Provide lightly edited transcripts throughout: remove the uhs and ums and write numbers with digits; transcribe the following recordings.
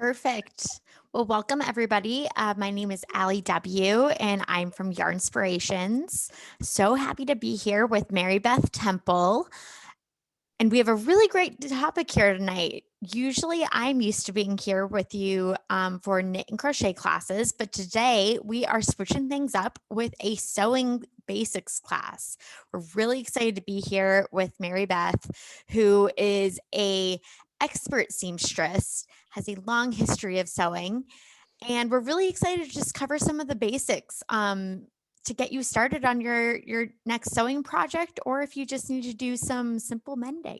Perfect. Well, welcome everybody. My name is Allie W. and I'm from Yarnspirations. So happy to be here with Mary Beth Temple. And we have a really great topic here tonight. Usually I'm used to being here with you for knit and crochet classes, but today we are switching things up with a sewing basics class. We're really excited to be here with Mary Beth, who is a expert seamstress, has a long history of sewing, and we're really excited to just cover some of the basics to get you started on your next sewing project, or if you just need to do some simple mending.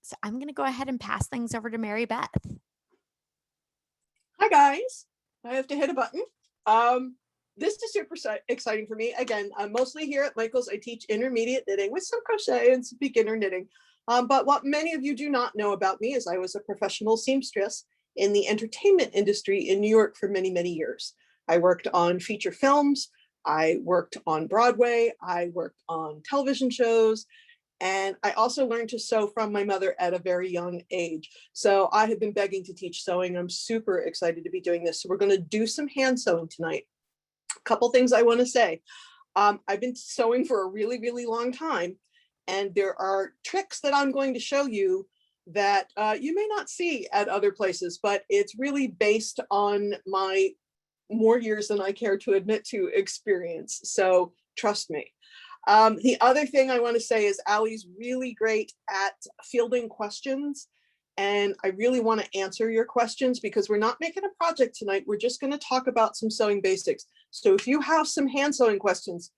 So I'm going to go ahead and pass things over to Mary Beth. Hi guys, I have to hit a button. This is super exciting for me. Again, I'm mostly here at Michael's. I teach intermediate knitting with some crochet and some beginner knitting. But what many of you do not know about me is I was a professional seamstress in the entertainment industry in New York for many, many years. I worked on feature films. I worked on Broadway. I worked on television shows. And I also learned to sew from my mother at a very young age. So I have been begging to teach sewing. I'm super excited to be doing this. So we're going to do some hand sewing tonight. A couple things I want to say. I've been sewing for a really, really long time. And there are tricks that I'm going to show you that you may not see at other places, but it's really based on my more years than I care to admit to experience. So trust me. The other thing I want to say is Allie's really great at fielding questions. And I really want to answer your questions because we're not making a project tonight. We're just going to talk about some sewing basics. So if you have some hand sewing questions,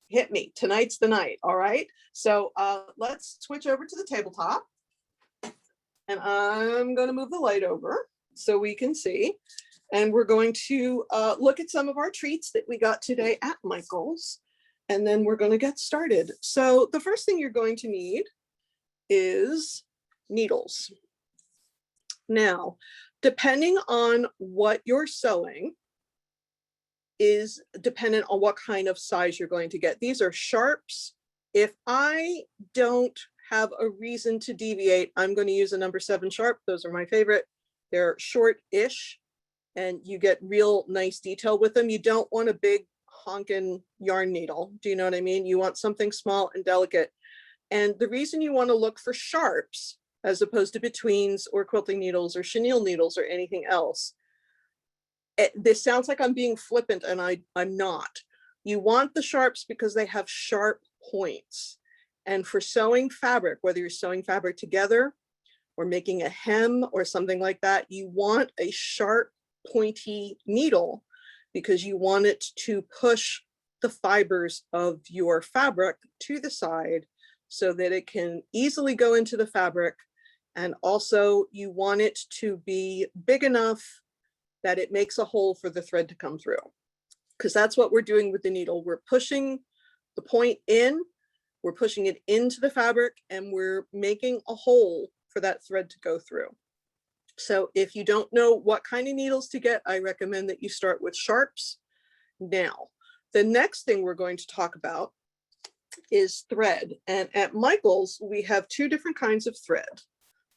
hit me. Tonight's the night. All right. So let's switch over to the tabletop. And I'm going to move the light over so we can see. And we're going to look at some of our treats that we got today at Michael's. And then we're going to get started. So the first thing you're going to need is needles. Now, depending on what you're sewing is dependent on what kind of size you're going to get. These are sharps. If I don't have a reason to deviate, I'm going to use a number 7 sharp. Those are my favorite. They're short-ish and you get real nice detail with them. You don't want a big honkin' yarn needle. Do you know what I mean? You want something small and delicate. And the reason you want to look for sharps as opposed to betweens or quilting needles or chenille needles or anything else. This sounds like I'm being flippant and I'm not. You want the sharps because they have sharp points. And for sewing fabric, whether you're sewing fabric together or making a hem or something like that, you want a sharp pointy needle because you want it to push the fibers of your fabric to the side so that it can easily go into the fabric. And also you want it to be big enough that it makes a hole for the thread to come through. Because that's what we're doing with the needle. We're pushing the point in, we're pushing it into the fabric, and we're making a hole for that thread to go through. So if you don't know what kind of needles to get, I recommend that you start with sharps. Now, the next thing we're going to talk about is thread. And at Michael's, we have 2 different kinds of thread.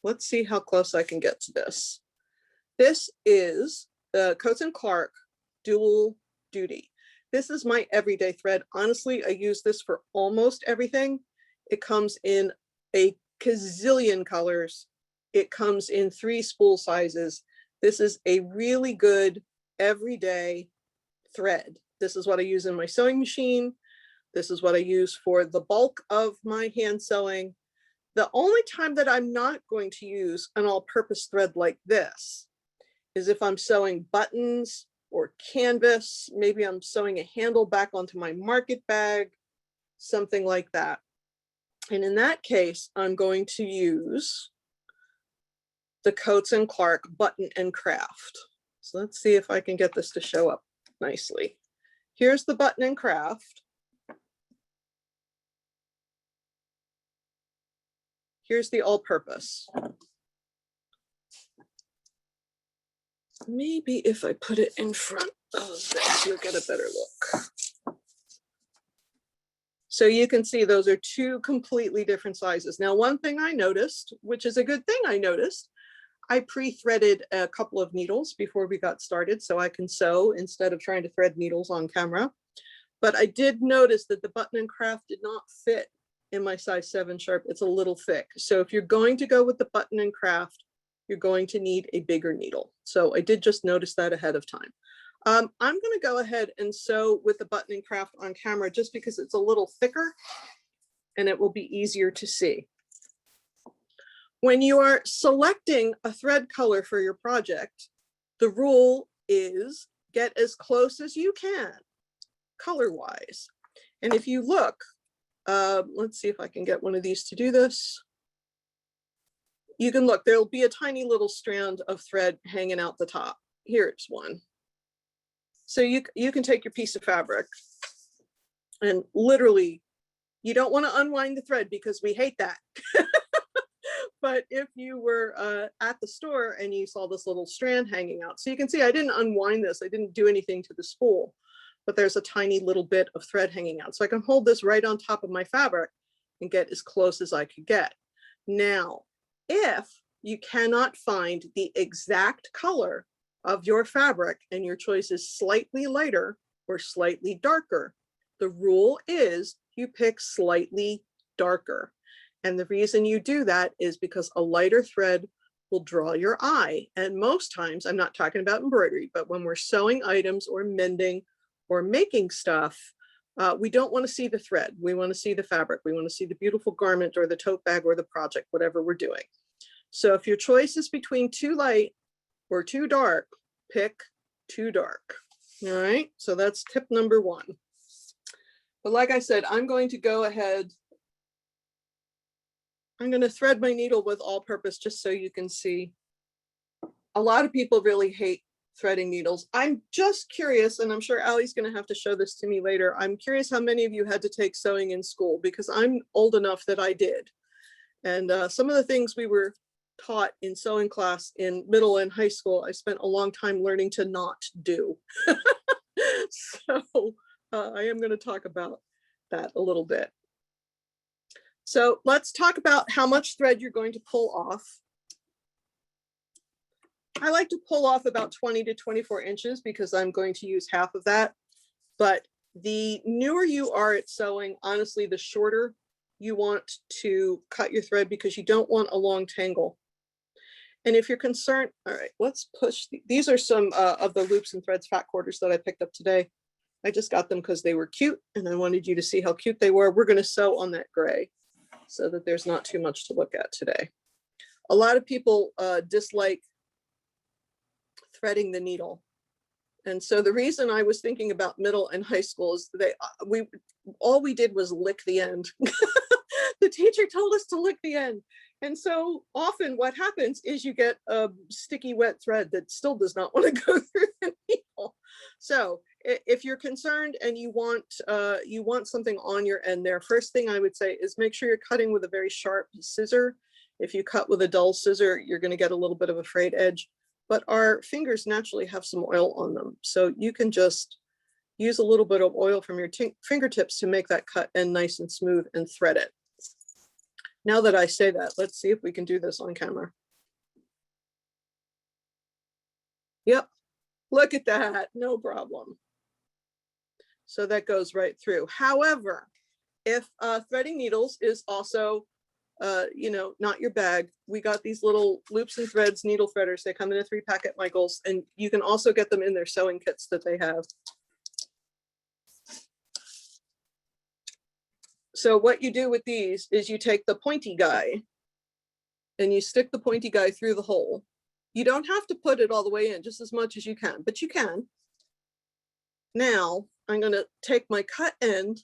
Let's see how close I can get to this. This is the Coats & Clark Dual Duty. This is my everyday thread. Honestly, I use this for almost everything. It comes in a gazillion colors. It comes in 3 spool sizes. This is a really good everyday thread. This is what I use in my sewing machine. This is what I use for the bulk of my hand sewing. The only time that I'm not going to use an all-purpose thread like this is if I'm sewing buttons or canvas. Maybe I'm sewing a handle back onto my market bag, something like that. And in that case, I'm going to use the Coats & Clark Button and Craft. So let's see if I can get this to show up nicely. Here's the Button and Craft. Here's the all-purpose. Maybe if I put it in front of this, you'll get a better look. So you can see those are 2 completely different sizes. Now, one thing I noticed, which is a good thing I noticed, I pre-threaded a couple of needles before we got started so I can sew instead of trying to thread needles on camera. But I did notice that the button and craft did not fit in my size 7 sharp. It's a little thick. So if you're going to go with the button and craft, you're going to need a bigger needle. So I did just notice that ahead of time. I'm going to go ahead and sew with the button and craft on camera just because it's a little thicker and it will be easier to see. When you are selecting a thread color for your project, the rule is get as close as you can color-wise. And if you look, let's see if I can get one of these to do this. You can look, there'll be a tiny little strand of thread hanging out the top. Here's one. So you can take your piece of fabric and literally, you don't want to unwind the thread because we hate that. But if you were at the store and you saw this little strand hanging out, so you can see I didn't unwind this, I didn't do anything to the spool, but there's a tiny little bit of thread hanging out. So I can hold this right on top of my fabric and get as close as I could get. Now, if you cannot find the exact color of your fabric and your choice is slightly lighter or slightly darker, the rule is you pick slightly darker. And the reason you do that is because a lighter thread will draw your eye. And most times, I'm not talking about embroidery, but when we're sewing items or mending or making stuff, we don't want to see the thread. We want to see the fabric. We want to see the beautiful garment or the tote bag or the project, whatever we're doing. So if your choice is between too light or too dark, pick too dark. All right, so that's tip number 1. But like I said, I'm going to go ahead. I'm going to thread my needle with all-purpose just so you can see. A lot of people really hate threading needles. I'm just curious, and I'm sure Allie's going to have to show this to me later. I'm curious how many of you had to take sewing in school, because I'm old enough that I did. And some of the things we were taught in sewing class in middle and high school, I spent a long time learning to not do. So I am going to talk about that a little bit. So let's talk about how much thread you're going to pull off. I like to pull off about 20 to 24 inches because I'm going to use half of that. But the newer you are at sewing, honestly, the shorter you want to cut your thread because you don't want a long tangle. And if you're concerned, all right, let's push. These are some of the loops and threads fat quarters that I picked up today. I just got them because they were cute and I wanted you to see how cute they were. We're going to sew on that gray so that there's not too much to look at today. A lot of people dislike threading the needle. And so the reason I was thinking about middle and high school is all we did was lick the end. The teacher told us to lick the end. And so often what happens is you get a sticky wet thread that still does not want to go through the needle. So if you're concerned and you want something on your end there, first thing I would say is make sure you're cutting with a very sharp scissor. If you cut with a dull scissor, you're going to get a little bit of a frayed edge, but our fingers naturally have some oil on them. So you can just use a little bit of oil from your fingertips to make that cut end nice and smooth and thread it. Now that I say that, let's see if we can do this on camera. Yep, look at that, no problem. So that goes right through. However, if threading needles is also, not your bag, we got these little loops and threads needle threaders. They come in a 3-pack at Michael's, and you can also get them in their sewing kits that they have. So what you do with these is you take the pointy guy and you stick the pointy guy through the hole. You don't have to put it all the way in, just as much as you can, but you can. Now I'm going to take my cut end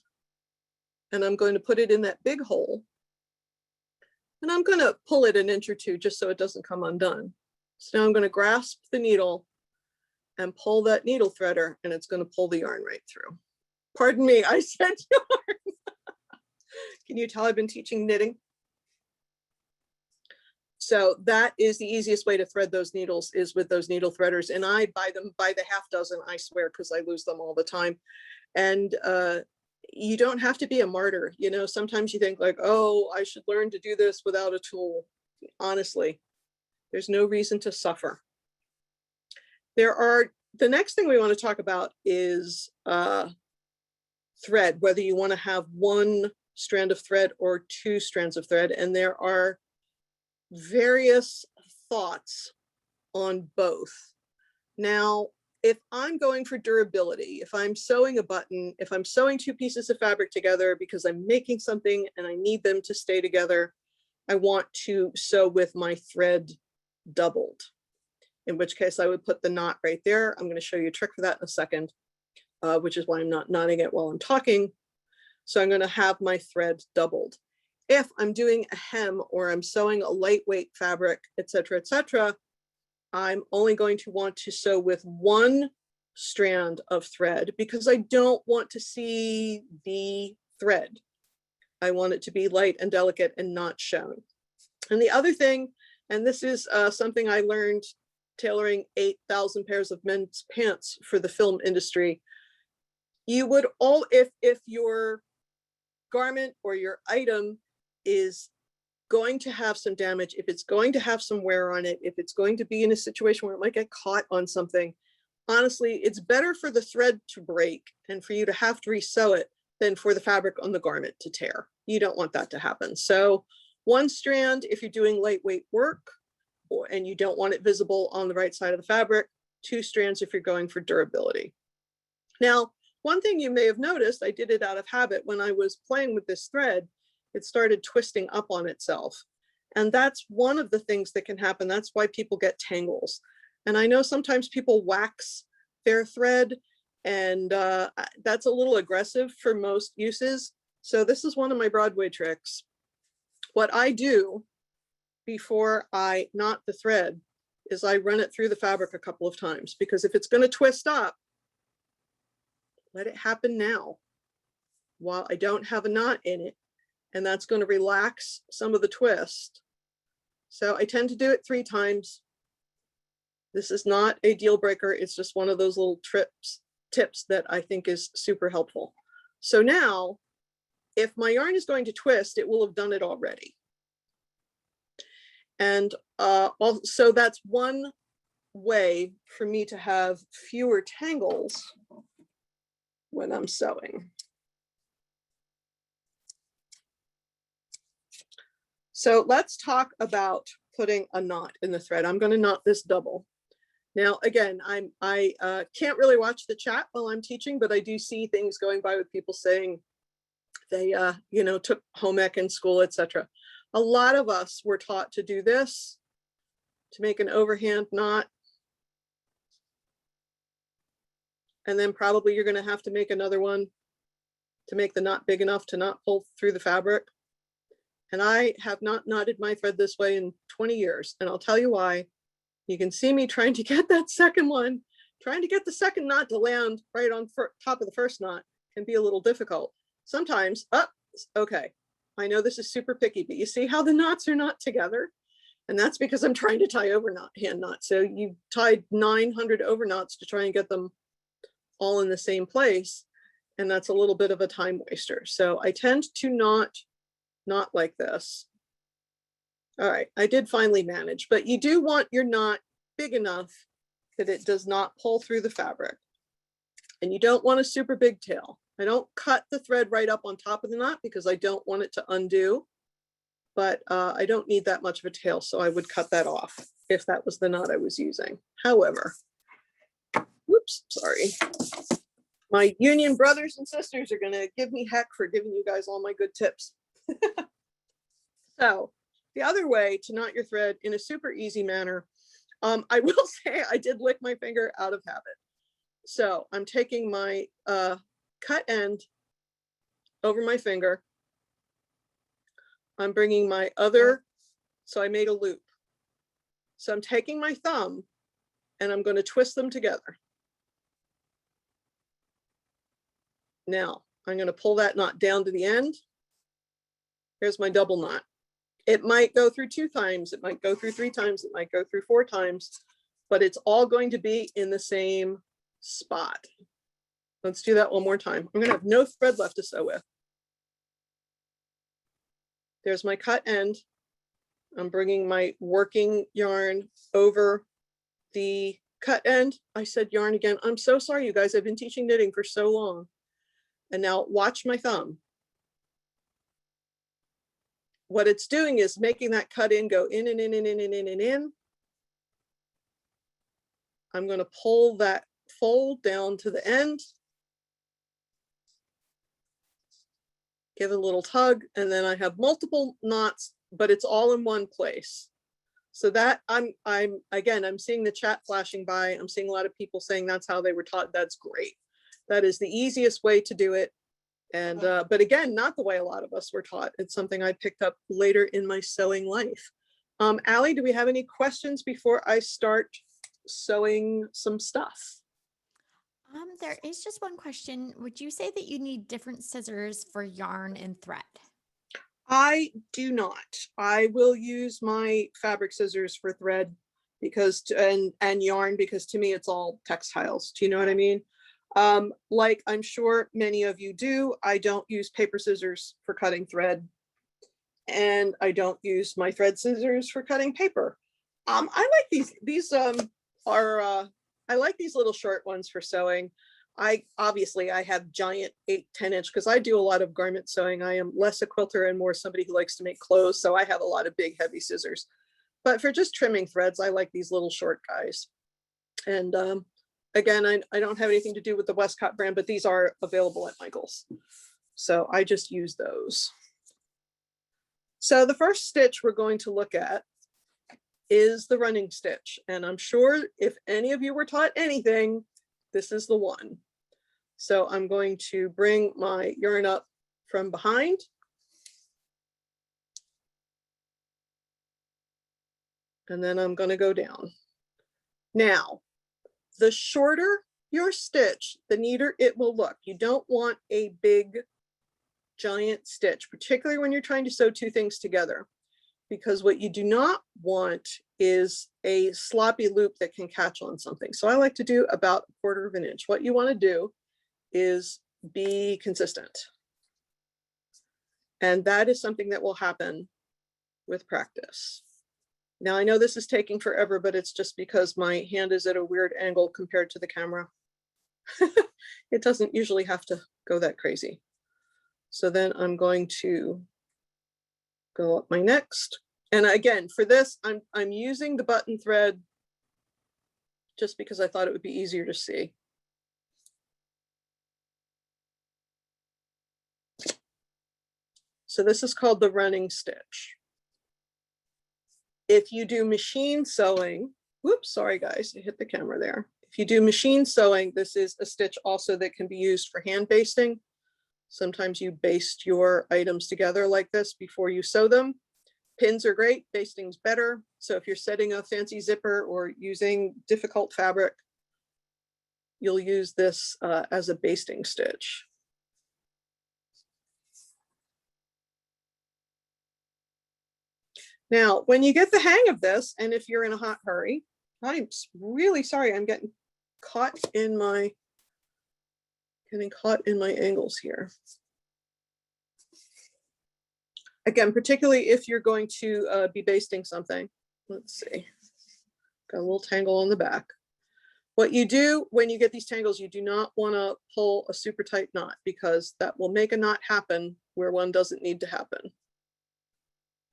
and I'm going to put it in that big hole. And I'm going to pull it an inch or two just so it doesn't come undone. So now I'm going to grasp the needle and pull that needle threader, and it's going to pull the yarn right through. Pardon me, I said yarn. Can you tell I've been teaching knitting? So that is the easiest way to thread those needles, is with those needle threaders. And I buy them by the half dozen, I swear, because I lose them all the time. And you don't have to be a martyr. You know, sometimes you think like, oh, I should learn to do this without a tool. Honestly, There's no reason to suffer. The next thing we want to talk about is thread, whether you want to have one strand of thread or two strands of thread. And there are various thoughts on both. Now, if I'm going for durability, if I'm sewing a button, if I'm sewing two pieces of fabric together because I'm making something and I need them to stay together, I want to sew with my thread doubled, in which case I would put the knot right there. I'm going to show you a trick for that in a second, which is why I'm not knotting it while I'm talking. So I'm going to have my thread doubled. If I'm doing a hem or I'm sewing a lightweight fabric, etc., I'm only going to want to sew with one strand of thread because I don't want to see the thread. I want it to be light and delicate and not shown. And the other thing, and this is something I learned tailoring 8,000 pairs of men's pants for the film industry, you would if your garment or your item is going to have some damage, if it's going to have some wear on it, if it's going to be in a situation where it might get caught on something, honestly, it's better for the thread to break and for you to have to resew it than for the fabric on the garment to tear. You don't want that to happen. So one strand, if you're doing lightweight work and you don't want it visible on the right side of the fabric, two strands if you're going for durability. Now, one thing you may have noticed, I did it out of habit when I was playing with this thread, it started twisting up on itself. And that's one of the things that can happen. That's why people get tangles. And I know sometimes people wax their thread, and that's a little aggressive for most uses. So this is one of my Broadway tricks. What I do before I knot the thread is I run it through the fabric a couple of times, because if it's going to twist up, let it happen now while I don't have a knot in it. And that's going to relax some of the twist. So I tend to do it 3 times. This is not a deal breaker. It's just one of those little tips that I think is super helpful. So now, if my yarn is going to twist, it will have done it already. And also that's one way for me to have fewer tangles when I'm sewing. So let's talk about putting a knot in the thread. I'm going to knot this double. Now, again, I can't really watch the chat while I'm teaching, but I do see things going by with people saying they, took home ec in school, etc. A lot of us were taught to do this, to make an overhand knot. And then probably you're going to have to make another one to make the knot big enough to not pull through the fabric. And I have not knotted my thread this way in 20 years. And I'll tell you why. You can see me trying to get that second one, trying to get the second knot to land right on top of the first knot can be a little difficult. Sometimes, okay, I know this is super picky, but you see how the knots are not together? And that's because I'm trying to tie hand knots. So you tied 900 over knots to try and get them all in the same place. And that's a little bit of a time waster. So I tend to not like this. All right, I did finally manage, but you do want your knot big enough that it does not pull through the fabric. And you don't want a super big tail. I don't cut the thread right up on top of the knot because I don't want it to undo, but I don't need that much of a tail, so I would cut that off if that was the knot I was using. However, whoops, sorry. My union brothers and sisters are gonna give me heck for giving you guys all my good tips. So the other way to knot your thread in a super easy manner, I will say I did lick my finger out of habit. So I'm taking my cut end over my finger. I'm bringing my other, so I made a loop. So I'm taking my thumb and I'm going to twist them together. Now I'm going to pull that knot down to the end. Here's my double knot. It might go through 2 times, it might go through 3 times, it might go through 4 times, but it's all going to be in the same spot. Let's do that one more time. I'm going to have no thread left to sew with. There's my cut end. I'm bringing my working yarn over the cut end. I said yarn again. I'm so sorry, you guys. I've been teaching knitting for so long. And now watch my thumb. What it's doing is making that cut in go in and in and in and in and in. I'm going to pull that fold down to the end. Give it a little tug, and then I have multiple knots, but it's all in one place. So that I'm seeing the chat flashing by. I'm seeing a lot of people saying that's how they were taught. That's great. That is the easiest way to do it. And but again, not the way a lot of us were taught. It's something I picked up later in my sewing life. Allie, do we have any questions before I start sewing some stuff? There is just one question. Would you say that you need different scissors for yarn and thread? I do not. I will use my fabric scissors for thread because and yarn, because to me it's all textiles. Do you know what I mean? Like I'm sure many of you do, I don't use paper scissors for cutting thread, and I don't use my thread scissors for cutting paper. I like these are I like these little short ones for sewing. I have giant 8-10 inch because I do a lot of garment sewing. I am less a quilter and more somebody who likes to make clothes, so I have a lot of big heavy scissors. But for just trimming threads, I like these little short guys. And again, I don't have anything to do with the Westcott brand, but these are available at Michael's, so I just use those. So the first stitch we're going to look at is the running stitch, and I'm sure if any of you were taught anything, this is the one. So I'm going to bring my yarn up from behind. And then I'm going to go down. Now, the shorter your stitch, the neater it will look. You don't want a big, giant stitch, particularly when you're trying to sew two things together, because what you do not want is a sloppy loop that can catch on something. So I like to do about 1/4 of an inch. What you want to do is be consistent. And that is something that will happen with practice. Now I know this is taking forever, but it's just because my hand is at a weird angle compared to the camera. It doesn't usually have to go that crazy. So then I'm going to go up my next. And again, for this, I'm using the button thread just because I thought it would be easier to see. So this is called the running stitch. If you do machine sewing, whoops, sorry guys, I hit the camera there. If you do machine sewing, this is a stitch also that can be used for hand basting. Sometimes you baste your items together like this before you sew them. Pins are great, basting's better. So if you're setting a fancy zipper or using difficult fabric, you'll use this as a basting stitch. Now, when you get the hang of this, and if you're in a hot hurry, I'm really sorry, I'm getting caught in my angles here. Again, particularly if you're going to be basting something. Let's see, got a little tangle on the back. What you do when you get these tangles, you do not want to pull a super tight knot, because that will make a knot happen where one doesn't need to happen.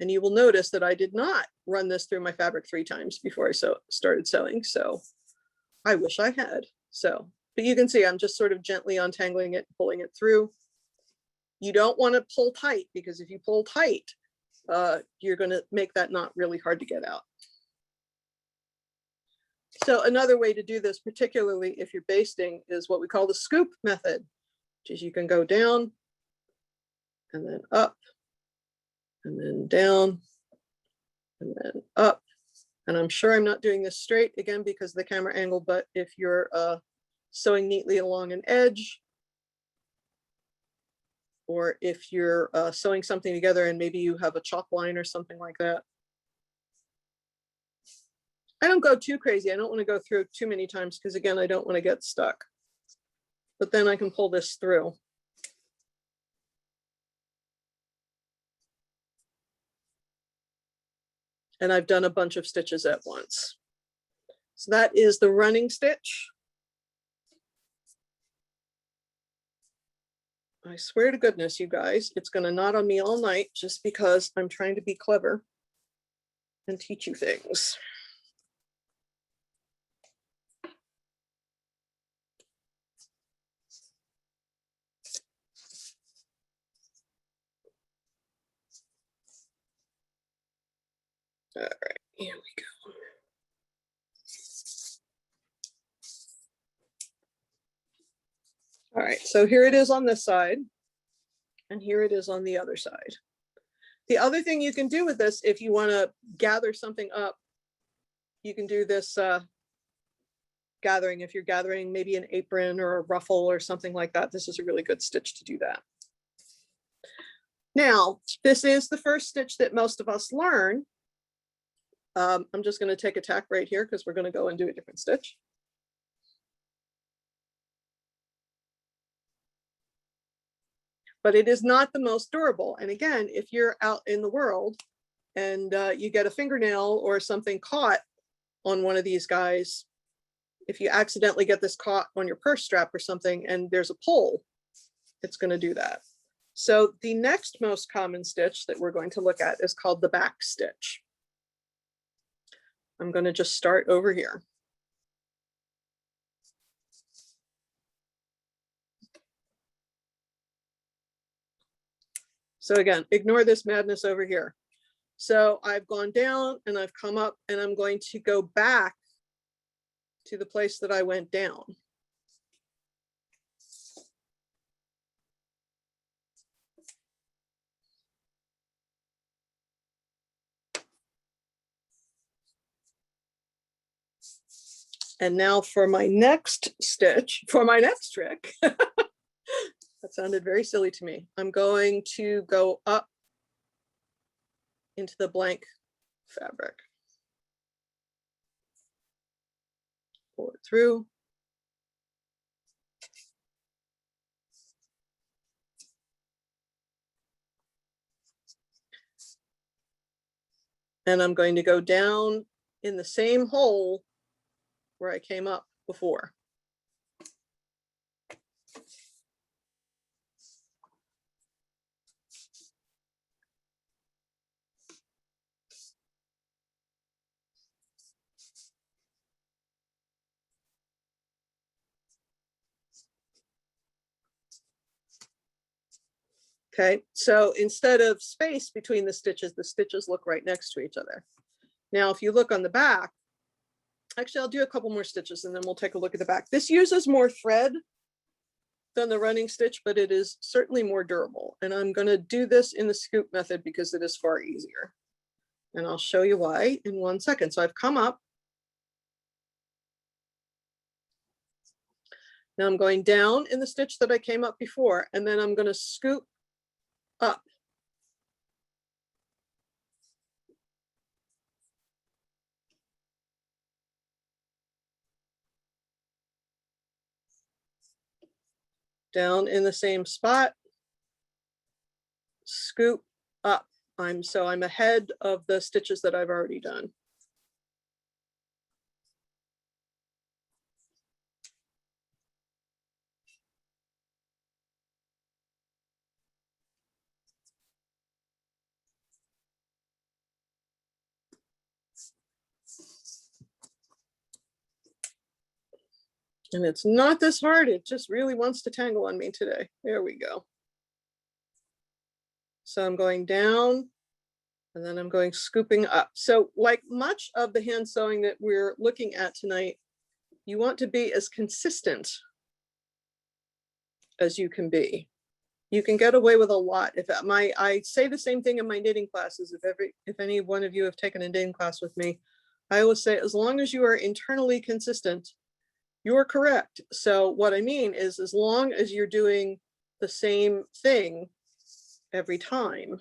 And you will notice that I did not run this through my fabric 3 times before I started sewing. So I wish I had. So, but you can see I'm just sort of gently untangling it, pulling it through. You don't want to pull tight, because if you pull tight, you're going to make that knot really hard to get out. So another way to do this, particularly if you're basting, is what we call the scoop method, which is you can go down and then up and then down and then up. And I'm sure I'm not doing this straight again because of the camera angle, but if you're sewing neatly along an edge, or if you're sewing something together and maybe you have a chalk line or something like that. I don't go too crazy. I don't want to go through too many times because again, I don't want to get stuck. But then I can pull this through. and I've done a bunch of stitches at once. So that is the running stitch. I swear to goodness, you guys, it's going to knot on me all night just because I'm trying to be clever and teach you things. All right, here we go. All right, so here it is on this side, and here it is on the other side. The other thing you can do with this, if you want to gather something up, you can do this gathering. If you're gathering maybe an apron or a ruffle or something like that, this is a really good stitch to do that. Now, this is the first stitch that most of us learn. I'm just going to take a tack right here because we're going to go and do a different stitch. But it is not the most durable. And again, if you're out in the world and you get a fingernail or something caught on one of these guys, if you accidentally get this caught on your purse strap or something and there's a pull, it's going to do that. So the next most common stitch that we're going to look at is called the back stitch. I'm going to just start over here. So again, ignore this madness over here. So I've gone down and I've come up and I'm going to go back to the place that I went down. And now for my next stitch, for my next trick, that sounded very silly to me. I'm going to go up into the blank fabric. Pull it through. And I'm going to go down in the same hole where I came up before. Okay, so instead of space between the stitches look right next to each other. Now, if you look on the back, actually, I'll do a couple more stitches and then we'll take a look at the back. This uses more thread than the running stitch, but it is certainly more durable. And I'm going to do this in the scoop method because it is far easier. And I'll show you why in 1 second. So I've come up. Now I'm going down in the stitch that I came up before, and then I'm going to scoop up. Down in the same spot, scoop up. So I'm ahead of the stitches that I've already done. And it's not this hard, it just really wants to tangle on me today. There we go. So I'm going down and then I'm going scooping up. So like much of the hand sewing that we're looking at tonight, you want to be as consistent as you can be. You can get away with a lot. I say the same thing in my knitting classes. If any one of you have taken a knitting class with me, I always say, as long as you are internally consistent, you're correct. So what I mean is, as long as you're doing the same thing every time,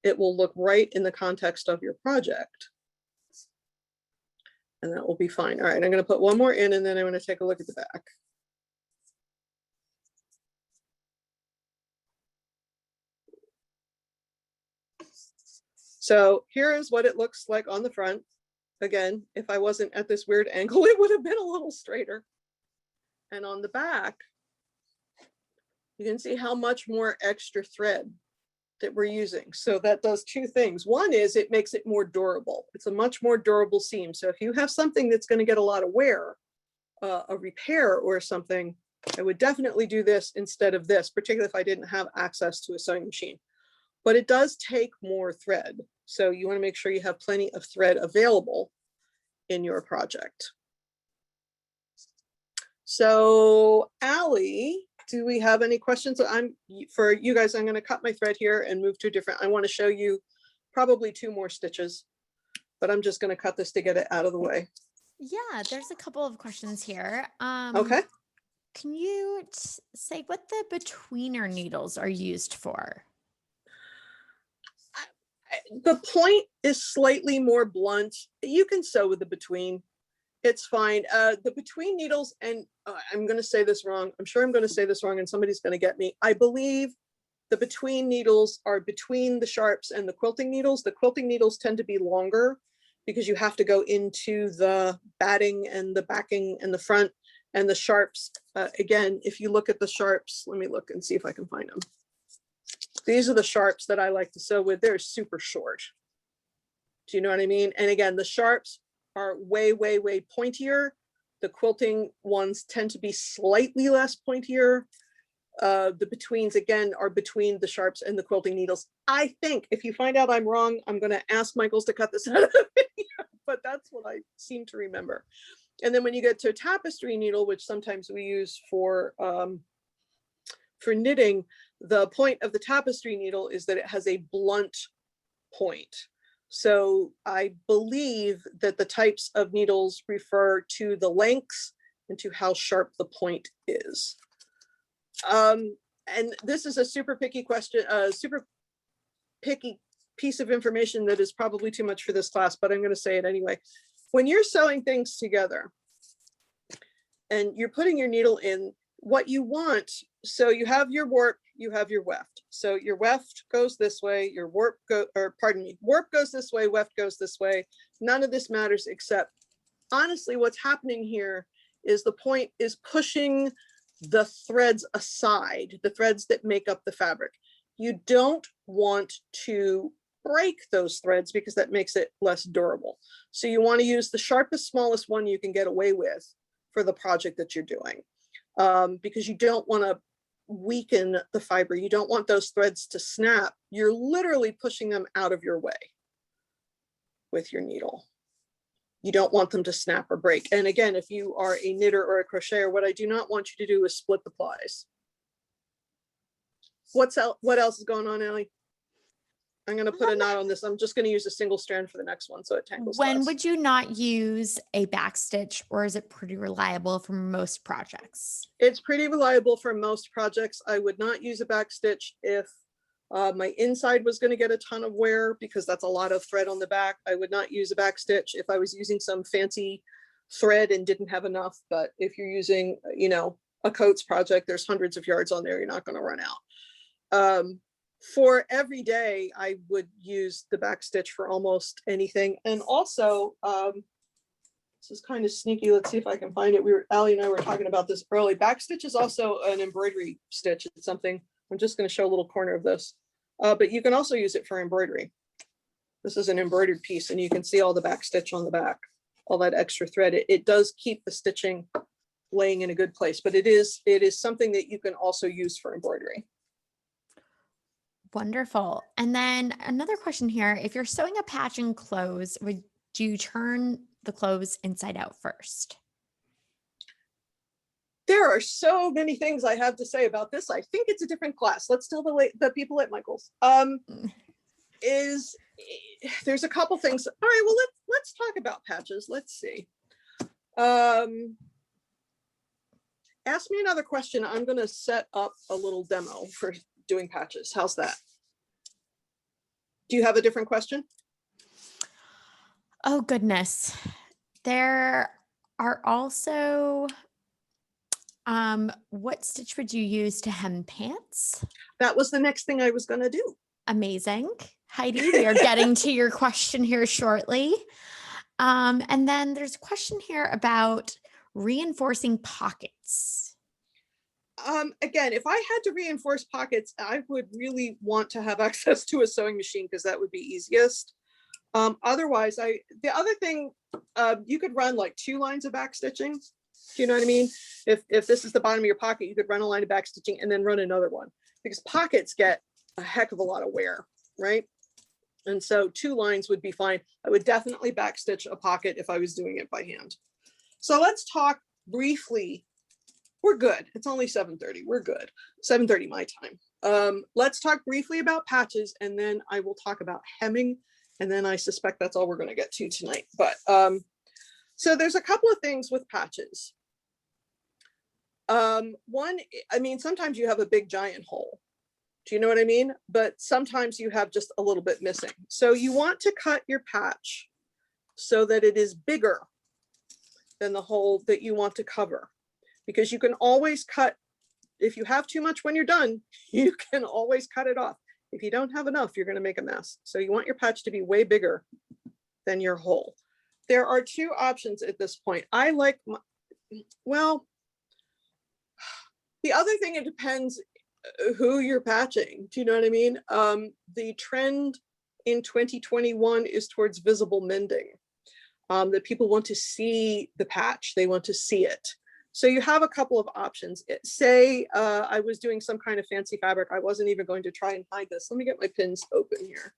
it will look right in the context of your project. And that will be fine. All right, I'm going to put one more in and then I'm going to take a look at the back. So here is what it looks like on the front. Again, if I wasn't at this weird angle, it would have been a little straighter. And on the back, you can see how much more extra thread that we're using. So that does two things. One is it makes it more durable. It's a much more durable seam. So if you have something that's going to get a lot of wear, a repair or something, I would definitely do this instead of this, particularly if I didn't have access to a sewing machine. But it does take more thread. So you want to make sure you have plenty of thread available in your project. So Allie, do we have any questions? For you guys, I'm going to cut my thread here and move to a different, I want to show you probably 2 more stitches, but I'm just going to cut this to get it out of the way. Yeah, there's a couple of questions here. Okay. Can you say what the betweener needles are used for? The point is slightly more blunt. You can sew with the between. It's fine. The between needles, and I'm going to say this wrong. I'm sure I'm going to say this wrong and somebody's going to get me. I believe the between needles are between the sharps and the quilting needles. The quilting needles tend to be longer because you have to go into the batting and the backing and the front, and the sharps. Again, if you look at the sharps, let me look and see if I can find them. These are the sharps that I like to sew with. They're super short. Do you know what I mean? And again, the sharps are way, way, way pointier. The quilting ones tend to be slightly less pointier. The betweens, again, are between the sharps and the quilting needles. I think if you find out I'm wrong, I'm going to ask Michaels to cut this out of the video, but that's what I seem to remember. And then when you get to a tapestry needle, which sometimes we use for knitting, the point of the tapestry needle is that it has a blunt point. So I believe that the types of needles refer to the lengths and to how sharp the point is. And this is a super picky question, super picky piece of information that is probably too much for this class, but I'm going to say it anyway. When you're sewing things together and you're putting your needle in, what you want, so you have your warp, you have your weft. So your weft goes this way, your warp warp goes this way, weft goes this way. None of this matters, except honestly, what's happening here is the point is pushing the threads aside, the threads that make up the fabric. You don't want to break those threads because that makes it less durable. So you want to use the sharpest, smallest one you can get away with for the project that you're doing. Because you don't want to weaken the fiber. You don't want those threads to snap. You're literally pushing them out of your way with your needle. You don't want them to snap or break. And again, if you are a knitter or a crocheter, what I do not want you to do is split the plies. What else is going on, Allie? I'm going to put a knot on this. I'm just going to use a single strand for the next one so it tangles When less. would you not use a backstitch, or is it pretty reliable for most projects? It's pretty reliable for most projects. I would not use a backstitch if my inside was going to get a ton of wear, because that's a lot of thread on the back. I would not use a backstitch if I was using some fancy thread and didn't have enough. But if you're using, you know, a coats project, there's hundreds of yards on there. You're not going to run out. For every day, I would use the backstitch for almost anything. And also, this is kind of sneaky. Let's see if I can find it. Allie and I were talking about this early. Backstitch is also an embroidery stitch. It's something, I'm just going to show a little corner of this, but you can also use it for embroidery. This is an embroidered piece, and you can see all the backstitch on the back, all that extra thread. It does keep the stitching laying in a good place, but it is something that you can also use for embroidery. Wonderful. And then another question here, if you're sewing a patch in clothes, would you turn the clothes inside out first? There are so many things I have to say about this. I think it's a different class. Let's tell the people at Michaels. There's a couple things. All right, well, let's talk about patches. Let's see. Ask me another question. I'm going to set up a little demo for doing patches. How's that? Do you have a different question? Oh, goodness. There are also, what stitch would you use to hem pants? That was the next thing I was going to do. Amazing. Heidi. We are getting to your question here shortly. And then there's a question here about reinforcing pockets. Again, if I had to reinforce pockets, I would really want to have access to a sewing machine because that would be easiest. Otherwise, the other thing, you could run like 2 lines of back stitching. Do you know what I mean? If this is the bottom of your pocket, you could run a line of back stitching and then run another one, because pockets get a heck of a lot of wear, right? And so 2 lines would be fine. I would definitely back stitch a pocket if I was doing it by hand. So let's talk briefly. We're good. It's only 7:30. We're good. 7:30 my time. Let's talk briefly about patches, and then I will talk about hemming. And then I suspect that's all we're going to get to tonight. But so there's a couple of things with patches. One, I mean, sometimes you have a big giant hole. Do you know what I mean? But sometimes you have just a little bit missing. So you want to cut your patch so that it is bigger than the hole that you want to cover, because you can always cut. If you have too much when you're done, you can always cut it off. If you don't have enough, you're going to make a mess. So you want your patch to be way bigger than your hole. There are 2 options at this point. I like, well, the other thing, it depends who you're patching. Do you know what I mean? The trend in 2021 is towards visible mending, that people want to see the patch. They want to see it. So you have a couple of options. Say I was doing some kind of fancy fabric. I wasn't even going to try and hide this. Let me get my pins open here.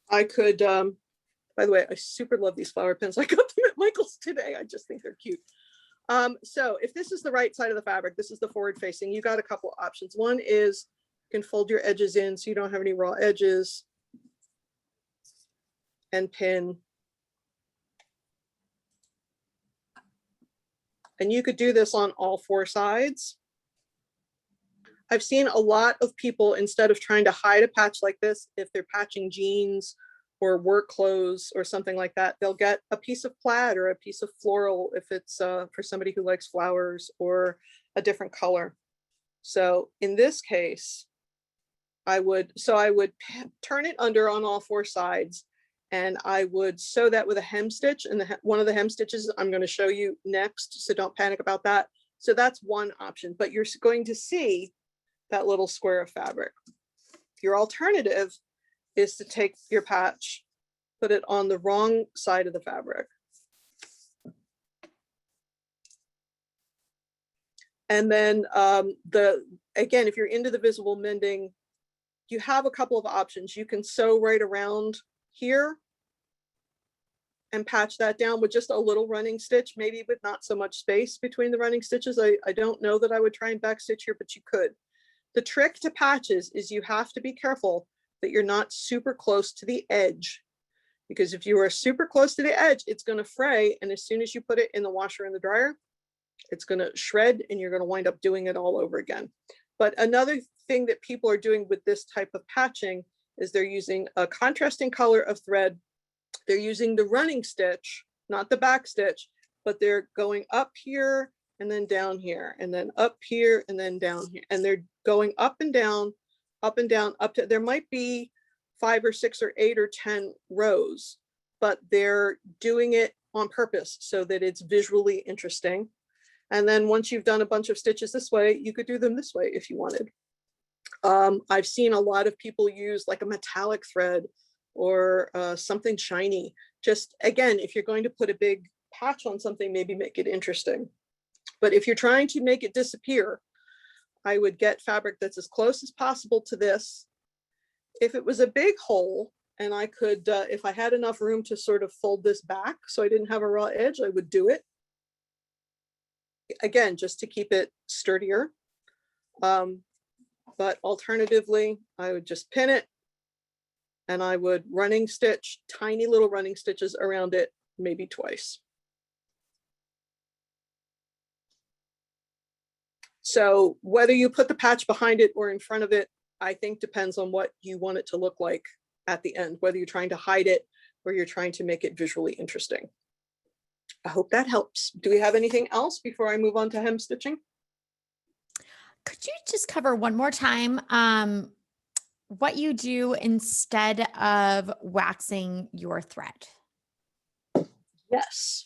I could, by the way, I super love these flower pins. I got them at Michael's today. I just think they're cute. So if this is the right side of the fabric, this is the forward facing, you got a couple options. One is you can fold your edges in so you don't have any raw edges, and pin. And you could do this on all 4 sides. I've seen a lot of people, instead of trying to hide a patch like this, if they're patching jeans or work clothes or something like that, they'll get a piece of plaid or a piece of floral if it's for somebody who likes flowers, or a different color. So in this case, I would turn it under on all 4 sides, and I would sew that with a hem stitch. And one of the hem stitches I'm going to show you next, so don't panic about that. So that's one option, but you're going to see that little square of fabric. Your alternative is to take your patch, put it on the wrong side of the fabric. And then again, if you're into the visible mending, you have a couple of options. You can sew right around here and patch that down with just a little running stitch, maybe with not so much space between the running stitches. I don't know that I would try and backstitch here, but you could. The trick to patches is you have to be careful that you're not super close to the edge, because if you are super close to the edge, it's going to fray. And as soon as you put it in the washer and the dryer, it's going to shred, and you're going to wind up doing it all over again. But another thing that people are doing with this type of patching is they're using a contrasting color of thread. They're using the running stitch, not the back stitch, but they're going up here and then down here, and then up here and then down here. And they're going up and down, up and down, up to, there might be 5 or 6 or 8 or 10 rows, but they're doing it on purpose so that it's visually interesting. And then once you've done a bunch of stitches this way, you could do them this way if you wanted. I've seen a lot of people use like a metallic thread or something shiny. Just again, if you're going to put a big patch on something, maybe make it interesting. But if you're trying to make it disappear, I would get fabric that's as close as possible to this. If it was a big hole and I could, if I had enough room to sort of fold this back so I didn't have a raw edge, I would do it. Again, just to keep it sturdier. But alternatively, I would just pin it, and I would running stitch, tiny little running stitches around it, maybe twice. So whether you put the patch behind it or in front of it, I think depends on what you want it to look like at the end, whether you're trying to hide it or you're trying to make it visually interesting. I hope that helps. Do we have anything else before I move on to hem stitching? Could you just cover one more time what you do instead of waxing your thread. Yes.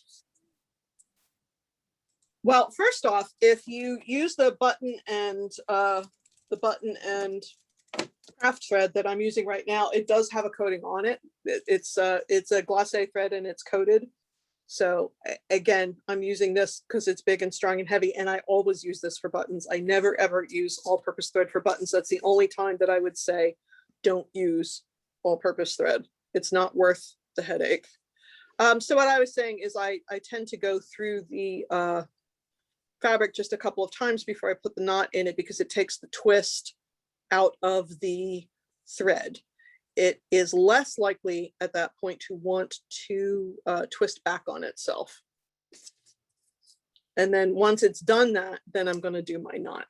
Well, first off, if you use the button and craft thread that I'm using right now, it does have a coating on it. It's a glacé thread and it's coated. So again, I'm using this because it's big and strong and heavy, and I always use this for buttons. I never ever use all-purpose thread for buttons. That's the only time that I would say don't use all-purpose thread. It's not worth the headache. So what I was saying is I tend to go through the fabric just a couple of times before I put the knot in it, because it takes the twist out of the thread. It is less likely at that point to want to twist back on itself. And then once it's done that, then I'm going to do my knot,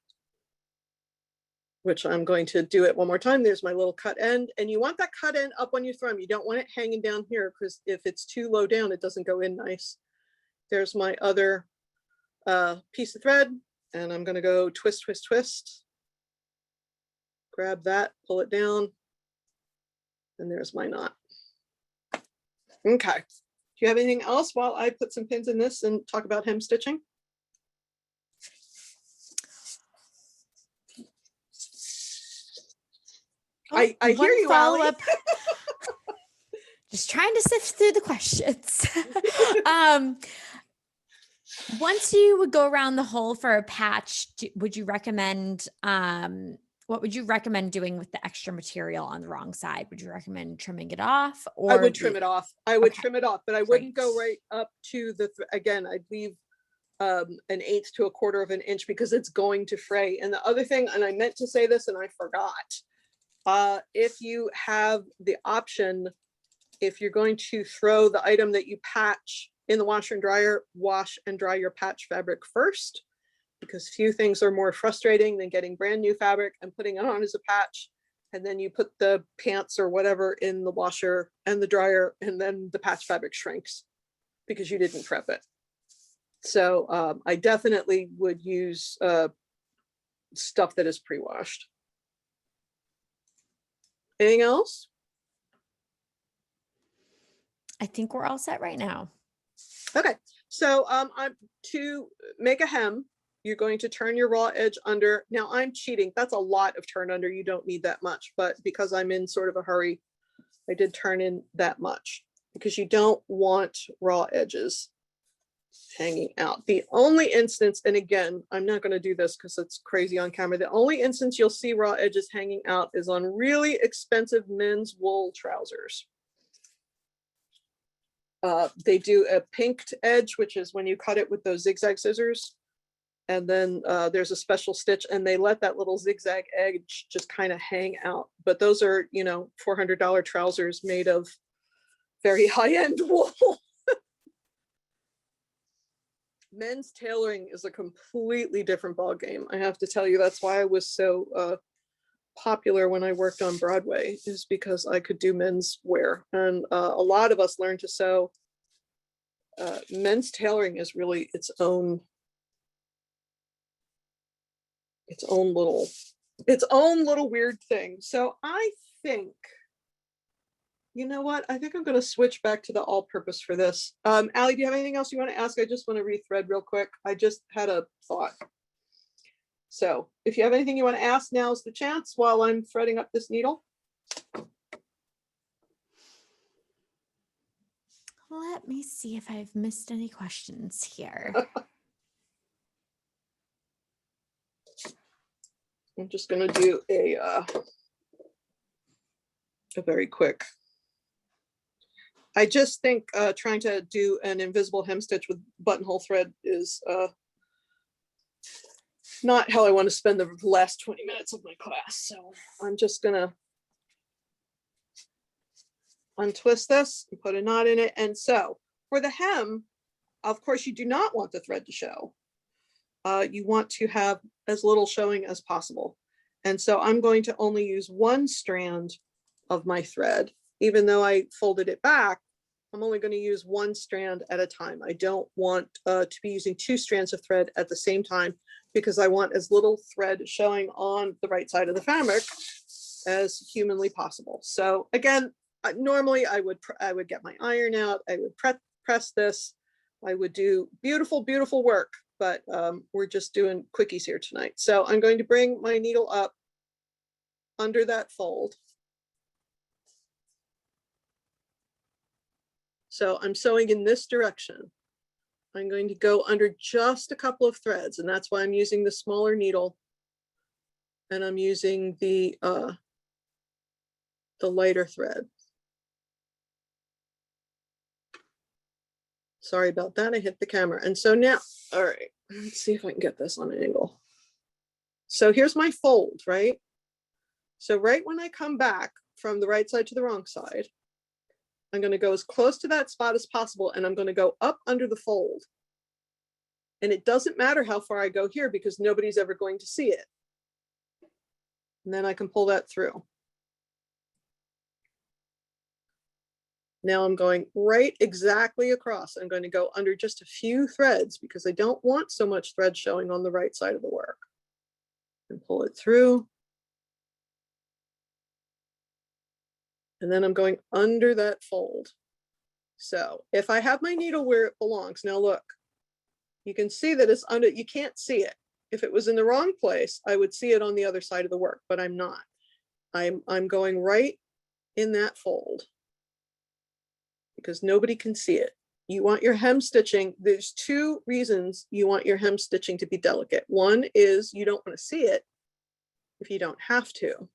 which I'm going to do it one more time. There's my little cut end, and you want that cut end up on your thumb. You don't want it hanging down here, because if it's too low down, it doesn't go in nice. There's my other piece of thread, and I'm going to go twist, twist, twist. Grab that, pull it down, and there's my knot. Okay. Do you have anything else while I put some pins in this and talk about hem stitching? I hear you, Allie. Just trying to sift through the questions. Once you would go around the hole for a patch, would you recommend, what would you recommend doing with the extra material on the wrong side? Would you recommend trimming it off? Or I would trim it off. I would trim it off, but I wouldn't Great. go right up to the, again, I'd leave an 1/8 to 1/4 of an inch, because it's going to fray. And the other thing, and I meant to say this and I forgot, if you have the option, if you're going to throw the item that you patch in the washer and dryer, wash and dry your patch fabric first, because few things are more frustrating than getting brand new fabric and putting it on as a patch. And then you put the pants or whatever in the washer and the dryer, and then the patch fabric shrinks because you didn't prep it. So I definitely would use stuff that is pre-washed. Anything else? I think we're all set right now. Okay, so to make a hem, you're going to turn your raw edge under. Now I'm cheating. That's a lot of turn under. You don't need that much, but because I'm in sort of a hurry, I did turn in that much, because you don't want raw edges hanging out. The only instance, and again, I'm not going to do this because it's crazy on camera, the only instance you'll see raw edges hanging out is on really expensive men's wool trousers. They do a pinked edge, which is when you cut it with those zigzag scissors. And then there's a special stitch, and they let that little zigzag edge just kind of hang out. But those are, you know, $400 trousers made of very high-end wool. Men's tailoring is a completely different ballgame. I have to tell you, that's why I was so popular when I worked on Broadway, is because I could do men's wear. And a lot of us learned to sew. Men's tailoring is really its own little weird thing. So I think, you know what? I think I'm going to switch back to the all-purpose for this. Allie, do you have anything else you want to ask? I just want to rethread real quick. I just had a thought. So if you have anything you want to ask, now's the chance while I'm threading up this needle. Let me see if I've missed any questions here. I'm just going to do a very quick. I just think trying to do an invisible hem stitch with buttonhole thread is not how I want to spend the last 20 minutes of my class. So I'm just going to untwist this and put a knot in it. And so for the hem, of course, you do not want the thread to show. You want to have as little showing as possible. And so I'm going to only use one strand of my thread. Even though I folded it back, I'm only going to use one strand at a time. I don't want to be using 2 strands of thread at the same time, because I want as little thread showing on the right side of the fabric as humanly possible. So again, normally I would get my iron out, I would press this, I would do beautiful, beautiful work, but we're just doing quickies here tonight. So I'm going to bring my needle up under that fold. So I'm sewing in this direction. I'm going to go under just a couple of threads, and that's why I'm using the smaller needle, and I'm using the lighter thread. Sorry about that, I hit the camera. And so now, all right, let's see if I can get this on an angle. So here's my fold, right? So right when I come back from the right side to the wrong side, I'm going to go as close to that spot as possible, and I'm going to go up under the fold. And it doesn't matter how far I go here because nobody's ever going to see it. And then I can pull that through. Now I'm going right exactly across. I'm going to go under just a few threads because I don't want so much thread showing on the right side of the work. And pull it through. And then I'm going under that fold. So if I have my needle where it belongs, now look, you can see that it's under, you can't see it. If it was in the wrong place, I would see it on the other side of the work, but I'm not. I'm going right in that fold because nobody can see it. You want your hem stitching. There's two reasons you want your hem stitching to be delicate. One is you don't want to see it if you don't have to.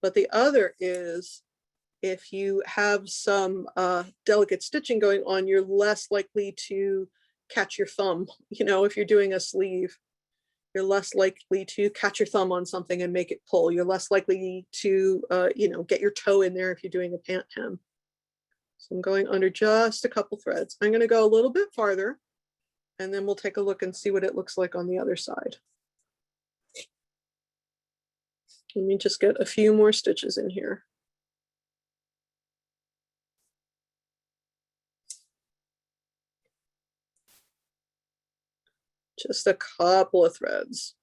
But the other is if you have some delicate stitching going on, you're less likely to catch your thumb. You know, if you're doing a sleeve, you're less likely to catch your thumb on something and make it pull. You're less likely to, you know, get your toe in there if you're doing a pant hem. So I'm going under just a couple threads. I'm going to go a little bit farther, and then we'll take a look and see what it looks like on the other side. Let me just get a few more stitches in here. Just a couple of threads.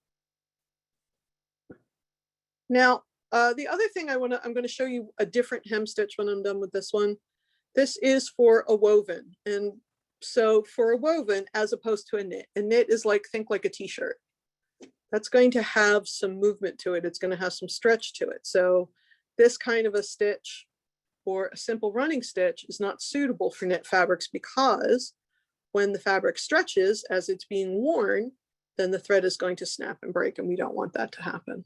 Now, the other thing I'm going to show you a different hem stitch when I'm done with this one. This is for a woven. And so for a woven, as opposed to a knit is like, think like a t-shirt. That's going to have some movement to it. It's going to have some stretch to it. So this kind of a stitch or a simple running stitch is not suitable for knit fabrics because when the fabric stretches as it's being worn, then the thread is going to snap and break, and we don't want that to happen.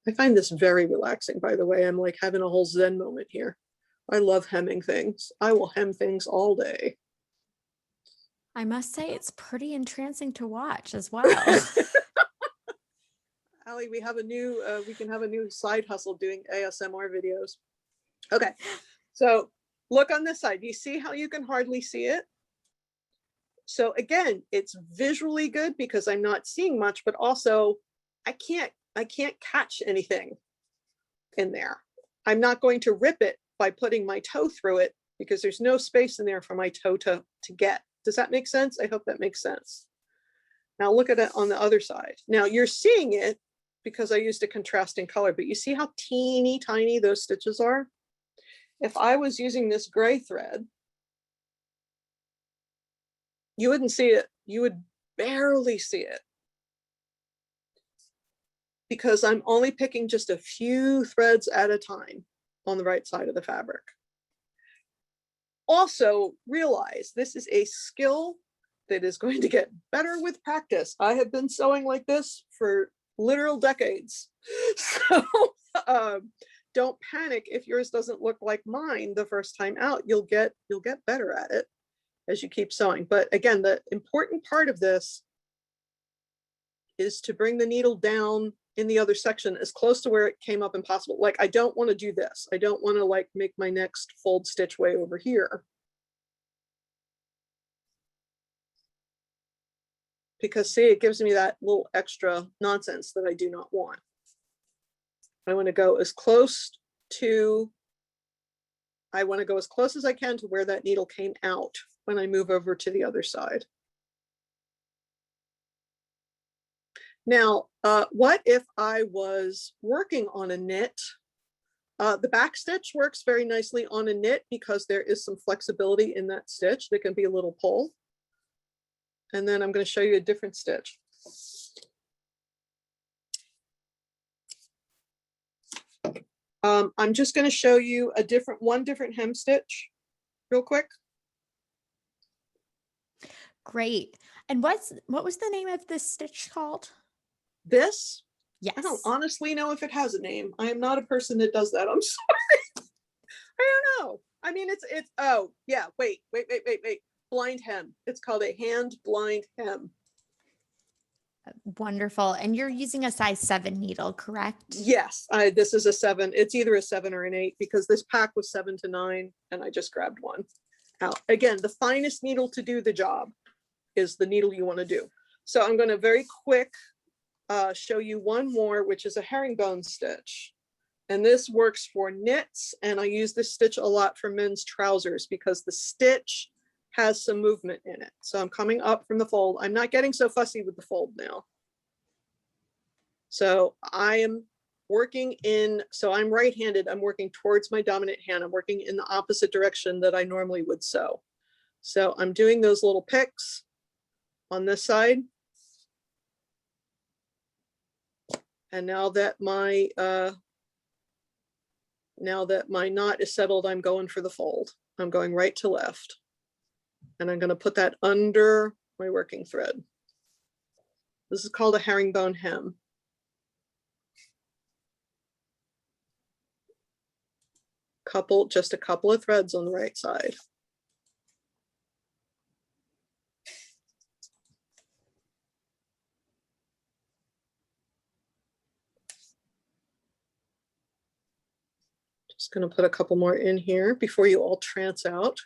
I find this very relaxing, by the way. I'm like having a whole Zen moment here. I love hemming things. I will hem things all day. I must say it's pretty entrancing to watch as well. Allie, we have a new, we can have a new side hustle doing ASMR videos. Okay, so look on this side. You see how you can hardly see it? So again, it's visually good because I'm not seeing much, but also I can't catch anything in there. I'm not going to rip it by putting my toe through it because there's no space in there for my toe to get. Does that make sense? I hope that makes sense. Now look at it on the other side. Now you're seeing it because I used a contrasting color, but you see how teeny tiny those stitches are? If I was using this gray thread, you wouldn't see it. You would barely see it because I'm only picking just a few threads at a time on the right side of the fabric. Also realize this is a skill that is going to get better with practice. I have been sewing like this for literal decades. So don't panic if yours doesn't look like mine the first time out. You'll get better at it as you keep sewing. But again, the important part of this is to bring the needle down in the other section as close to where it came up as possible. Like, I don't want to do this. I don't want to like make my next fold stitch way over here. Because see, it gives me that little extra nonsense that I do not want. I want to go as close as I can to where that needle came out when I move over to the other side. Now, what if I was working on a knit? The back stitch works very nicely on a knit because there is some flexibility in that stitch. There can be a little pull. And then I'm going to show you a different stitch. I'm just going to show you one different hem stitch real quick. Great. And what was the name of this stitch called? This? Yes. I don't honestly know if it has a name. I am not a person that does that. I'm sorry. I don't know. I mean, it's, oh yeah, wait. Blind hem. It's called a hand blind hem. Wonderful. And you're using a size 7 needle, correct? Yes, this is a 7. It's either a 7 or an 8 because this pack was 7 to 9 and I just grabbed one out. Again, the finest needle to do the job is the needle you want to do. So I'm going to very quick show you one more, which is a herringbone stitch. And this works for knits. And I use this stitch a lot for men's trousers because the stitch has some movement in it. So I'm coming up from the fold. I'm not getting so fussy with the fold now. So I am working in, so I'm right-handed. I'm working towards my dominant hand. I'm working in the opposite direction that I normally would sew. So I'm doing those little picks on this side. And now that my knot is settled, I'm going for the fold. I'm going right to left. And I'm going to put that under my working thread. This is called a herringbone hem. Just a couple of threads on the right side. Just going to put a couple more in here before you all trance out.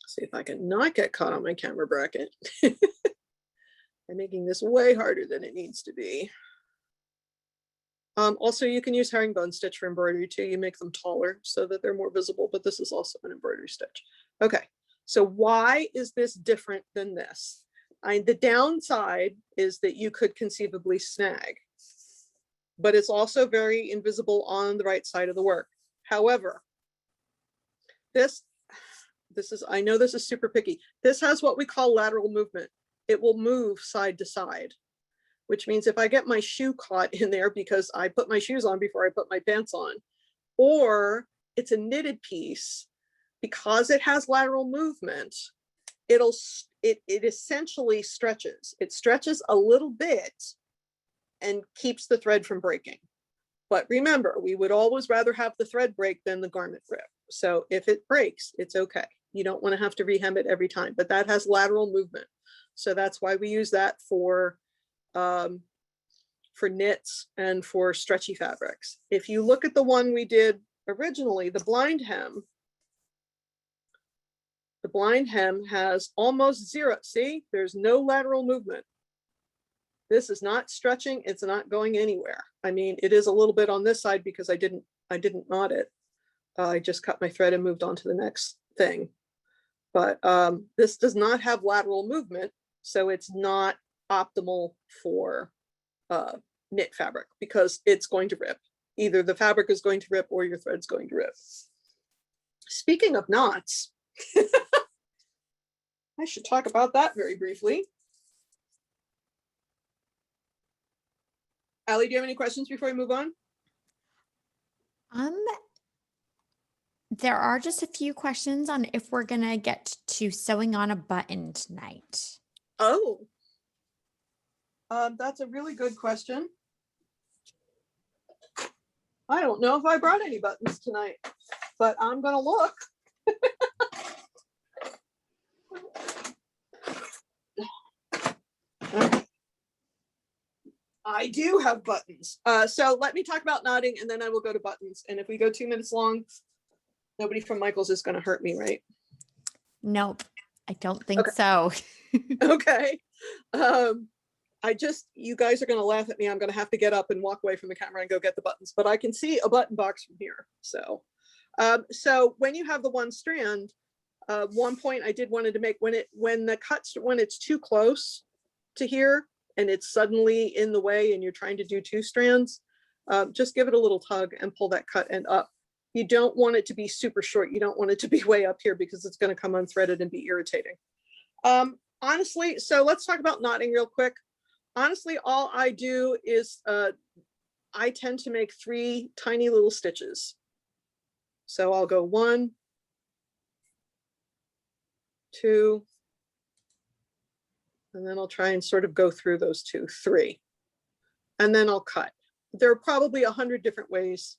See if I can not get caught on my camera bracket. I'm making this way harder than it needs to be. Also, you can use herringbone stitch for embroidery too. You make them taller so that they're more visible, but this is also an embroidery stitch. Okay, so why is this different than this? The downside is that you could conceivably snag, but it's also very invisible on the right side of the work. However, this is, I know this is super picky. This has what we call lateral movement. It will move side to side, which means if I get my shoe caught in there because I put my shoes on before I put my pants on, or it's a knitted piece, because it has lateral movement, it essentially stretches. It stretches a little bit and keeps the thread from breaking. But remember, we would always rather have the thread break than the garment rip. So if it breaks, it's okay. You don't want to have to rehem it every time, but that has lateral movement. So that's why we use that for knits and for stretchy fabrics. If you look at the one we did originally, the blind hem has almost zero. See, there's no lateral movement. This is not stretching. It's not going anywhere. I mean, it is a little bit on this side because I didn't knot it. I just cut my thread and moved on to the next thing. But this does not have lateral movement, so it's not optimal for knit fabric because it's going to rip. Either the fabric is going to rip or your thread's going to rip. Speaking of knots, I should talk about that very briefly. Allie, do you have any questions before we move on? There are just a few questions on if we're gonna get to sewing on a button tonight. Oh, that's a really good question. I don't know if I brought any buttons tonight, but I'm gonna look. I do have buttons. So let me talk about knotting and then I will go to buttons. And if we go 2 minutes long, Nobody from Michael's is going to hurt me, right? Nope, I don't think Okay. so. Okay. You guys are going to laugh at me. I'm going to have to get up and walk away from the camera and go get the buttons, but I can see a button box from here. So when you have the one strand, one point I did wanted to make, when it's too close to here and it's suddenly in the way and you're trying to do two strands, just give it a little tug and pull that cut end up. You don't want it to be super short. You don't want it to be way up here because it's going to come unthreaded and be irritating. Honestly, so let's talk about knotting real quick. Honestly, all I do is I tend to make 3 tiny little stitches. So I'll go 1, 2, and then I'll try and sort of go through those 2, 3, and then I'll cut. There are probably 100 different ways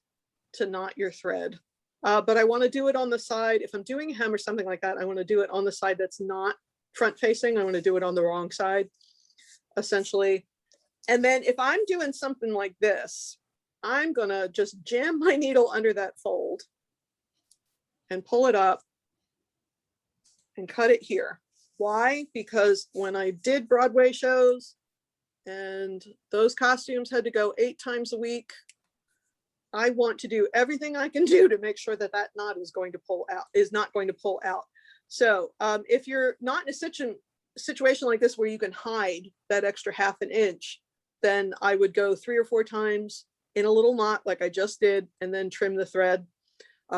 to knot your thread, but I want to do it on the side. If I'm doing a hem or something like that, I want to do it on the side that's not front facing. I want to do it on the wrong side, essentially. And then if I'm doing something like this, I'm going to just jam my needle under that fold and pull it up and cut it here. Why? Because when I did Broadway shows and those costumes had to go 8 times a week, I want to do everything I can do to make sure that that knot is not going to pull out. So if you're not in a situation like this where you can hide that extra ½ an inch, then I would go 3 or 4 times in a little knot like I just did, and then trim the thread.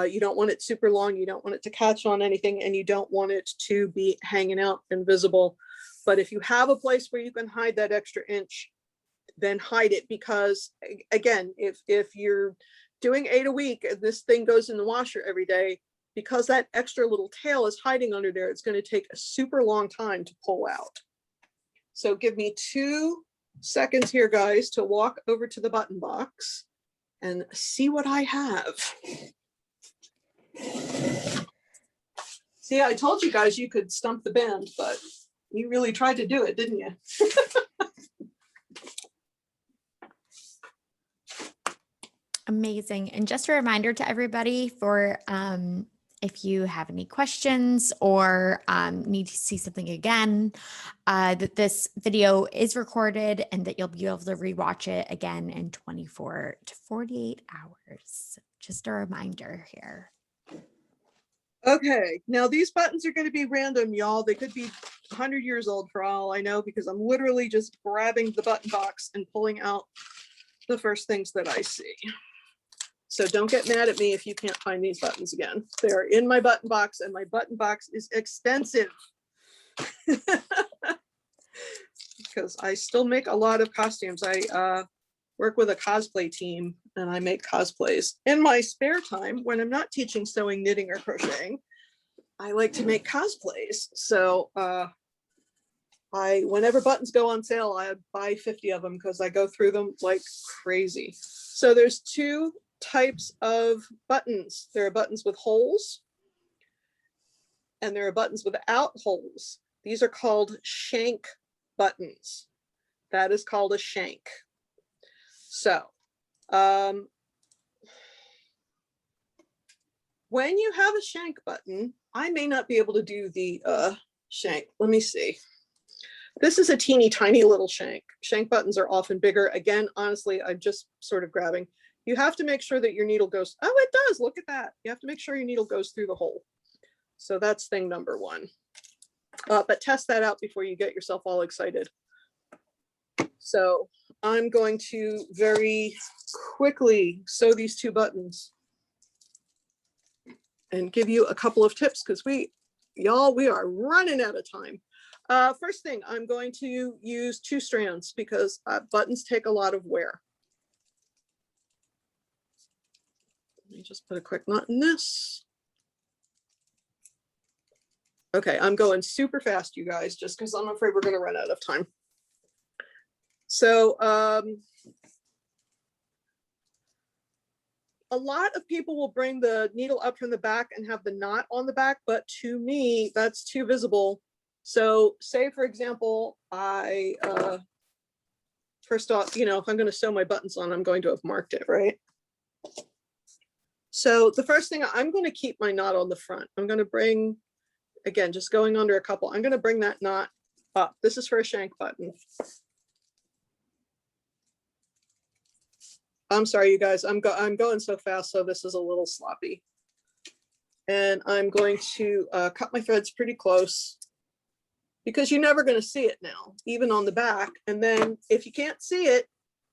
You don't want it super long. You don't want it to catch on anything, and you don't want it to be hanging out and visible. But if you have a place where you can hide that extra inch, then hide it, because again, if you're doing 8 a week and this thing goes in the washer every day, because that extra little tail is hiding under there, it's going to take a super long time to pull out. So give me 2 seconds here, guys, to walk over to the button box and see what I have. See, I told you guys you could stump the band, but you really tried to do it, didn't you? Amazing. And just a reminder to everybody, for if you have any questions or need to see something again, that this video is recorded and that you'll be able to rewatch it again in 24 to 48 hours. Just a reminder here. Okay, now these buttons are going to be random, y'all. They could be 100 years old for all I know, because I'm literally just grabbing the button box and pulling out the first things that I see. So don't get mad at me if you can't find these buttons again. They're in my button box, and my button box is extensive because I still make a lot of costumes. I work with a cosplay team, and I make cosplays. In my spare time, when I'm not teaching sewing, knitting, or crocheting, I like to make cosplays. So whenever buttons go on sale, I buy 50 of them because I go through them like crazy. So there's 2 types of buttons. There are buttons with holes, and there are buttons without holes. These are called shank buttons. That is called a shank. So when you have a shank button, I may not be able to do the shank. Let me see. This is a teeny tiny little shank. Shank buttons are often bigger. Again, honestly, I'm just sort of grabbing. You have to make sure that your needle goes, oh, it does, look at that. You have to make sure your needle goes through the hole. So that's thing number 1. But test that out before you get yourself all excited. So I'm going to very quickly sew these 2 buttons and give you a couple of tips, because we are running out of time. First thing, I'm going to use 2 strands because buttons take a lot of wear. Let me just put a quick knot in this. Okay, I'm going super fast, you guys, just because I'm afraid we're going to run out of time. So a lot of people will bring the needle up from the back and have the knot on the back, but to me, that's too visible. So say, for example, I, first off, if I'm going to sew my buttons on, I'm going to have marked it, right? So the first thing, I'm going to keep my knot on the front. I'm going to bring, again, just going under a couple, I'm going to bring that knot up. This is for a shank button. I'm sorry, you guys, I'm going so fast, so this is a little sloppy. And I'm going to cut my threads pretty close because you're never going to see it now, even on the back. And then if you can't see it,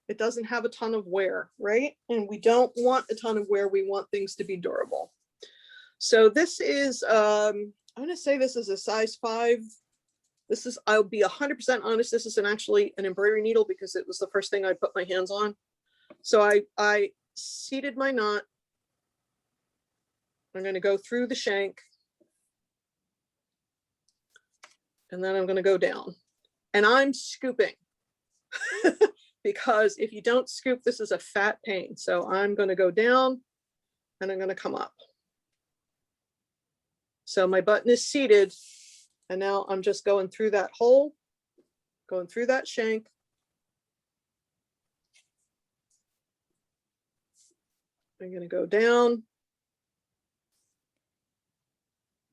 it doesn't have a ton of wear, right? And we don't want a ton of wear. We want things to be durable. So this is, I'm going to say this is a size 5. This is, I'll be 100% honest, this is actually an embroidery needle because it was the first thing I put my hands on. So I seated my knot. I'm going to go through the shank. And then I'm going to go down. And I'm scooping. Because if you don't scoop, this is a fat pain. So I'm going to go down and I'm going to come up. So my button is seated and now I'm just going through that hole, going through that shank. I'm going to go down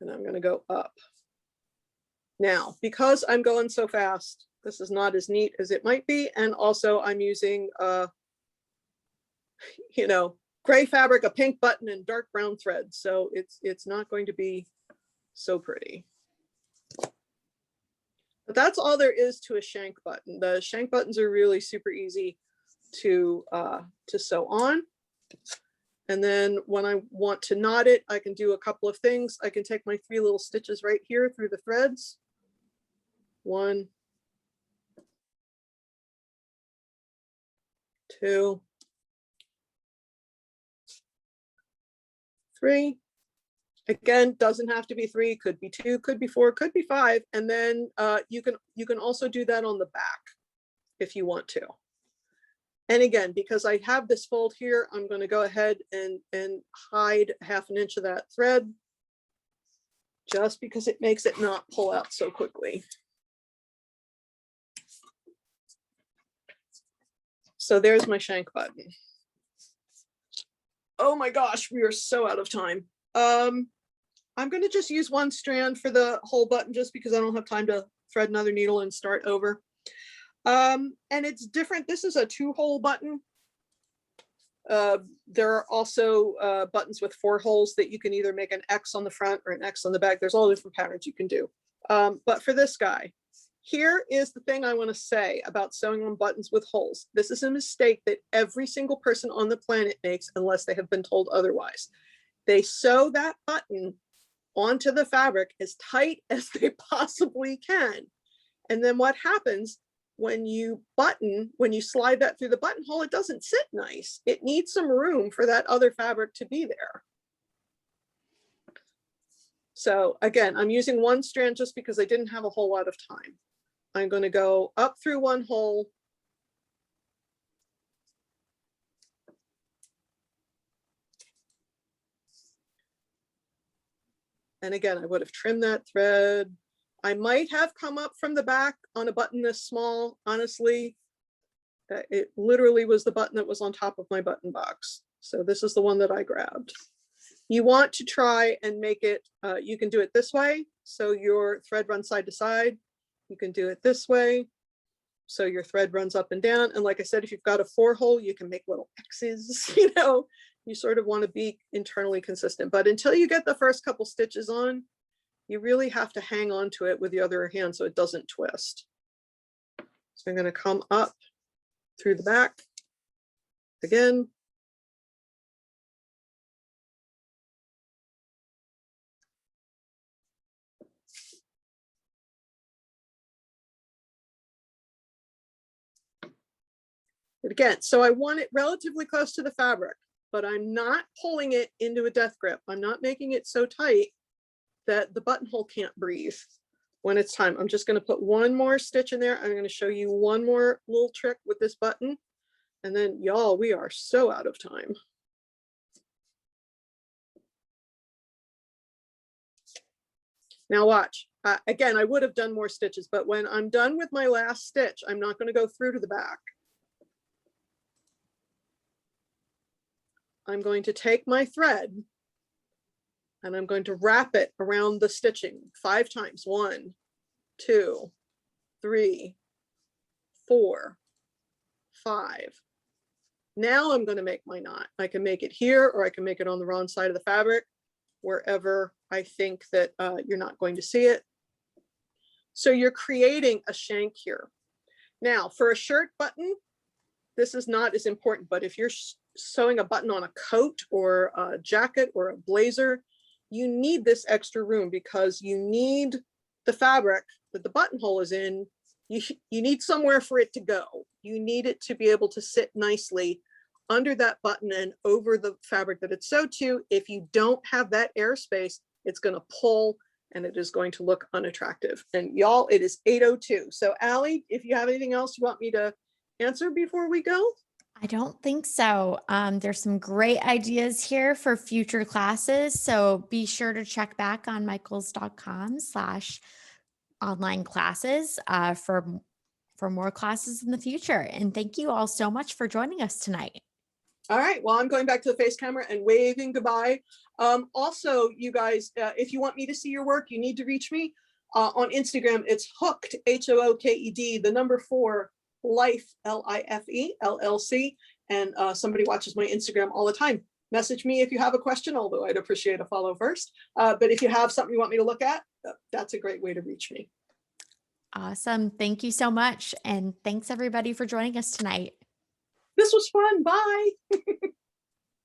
and I'm going to go up. Now, because I'm going so fast, this is not as neat as it might be. And also I'm using, you know, gray fabric, a pink button and dark brown thread. So it's not going to be so pretty. But that's all there is to a shank button. The shank buttons are really super easy to sew on. And then when I want to knot it, I can do a couple of things. I can take my 3 little stitches right here through the threads. 1, 2, 3. Again, doesn't have to be 3, could be 2, could be 4, could be 5. And then you can also do that on the back if you want to. And again, because I have this fold here, I'm going to go ahead and hide 1/2 inch of that thread just because it makes it not pull out so quickly. So there's my shank button. Oh my gosh, we are so out of time. I'm going to just use 1 strand for the whole button just because I don't have time to thread another needle and start over. And it's different. This is a 2-hole button. There are also buttons with 4 holes that you can either make an X on the front or an X on the back. There's all different patterns you can do. But for this guy, here is the thing I want to say about sewing on buttons with holes. This is a mistake that every single person on the planet makes unless they have been told otherwise. They sew that button onto the fabric as tight as they possibly can. And then what happens when you slide that through the buttonhole, it doesn't sit nice. It needs some room for that other fabric to be there. So again, I'm using 1 strand just because I didn't have a whole lot of time. I'm going to go up through 1 hole. And again, I would have trimmed that thread. I might have come up from the back on a button this small, honestly. It literally was the button that was on top of my button box. So this is the one that I grabbed. You want to try and make it, you can do it this way. So your thread runs side to side. You can do it this way. So your thread runs up and down. And like I said, if you've got a 4-hole, you can make little X's, you know, you sort of want to be internally consistent. But until you get the first couple stitches on, you really have to hang on to it with the other hand so it doesn't twist. So I'm going to come up through the back again. But again, so I want it relatively close to the fabric, but I'm not pulling it into a death grip. I'm not making it so tight that the buttonhole can't breathe when it's time. I'm just going to put 1 more stitch in there. I'm going to show you 1 more little trick with this button. And then y'all, we are so out of time. Now watch. Again, I would have done more stitches, but when I'm done with my last stitch, I'm not going to go through to the back. I'm going to take my thread and I'm going to wrap it around the stitching 5 times. 1, 2, 3, 4, 5. Now I'm going to make my knot. I can make it here, or I can make it on the wrong side of the fabric, wherever I think that you're not going to see it. So you're creating a shank here. Now for a shirt button, this is not as important, but if you're sewing a button on a coat or a jacket or a blazer, you need this extra room because you need the fabric that the buttonhole is in. You need somewhere for it to go. You need it to be able to sit nicely under that button and over the fabric that it's sewed to. If you don't have that airspace, it's going to pull and it is going to look unattractive. And y'all, it is 8:02. So Allie, if you have anything else you want me to answer before we go? I don't think so. There's some great ideas here for future classes. So be sure to check back on michaels.com/online classes for more classes in the future. And thank you all so much for joining us tonight. All right, well, I'm going back to the face camera and waving goodbye. Also, you guys, if you want me to see your work, you need to reach me on Instagram. It's hooked, HOOKED, the number 4, life, LIFE, LLC. And somebody watches my Instagram all the time. Message me if you have a question, although I'd appreciate a follow first. But if you have something you want me to look at, that's a great way to reach me. Awesome. Thank you so much. And thanks everybody for joining us tonight. This was fun. Bye.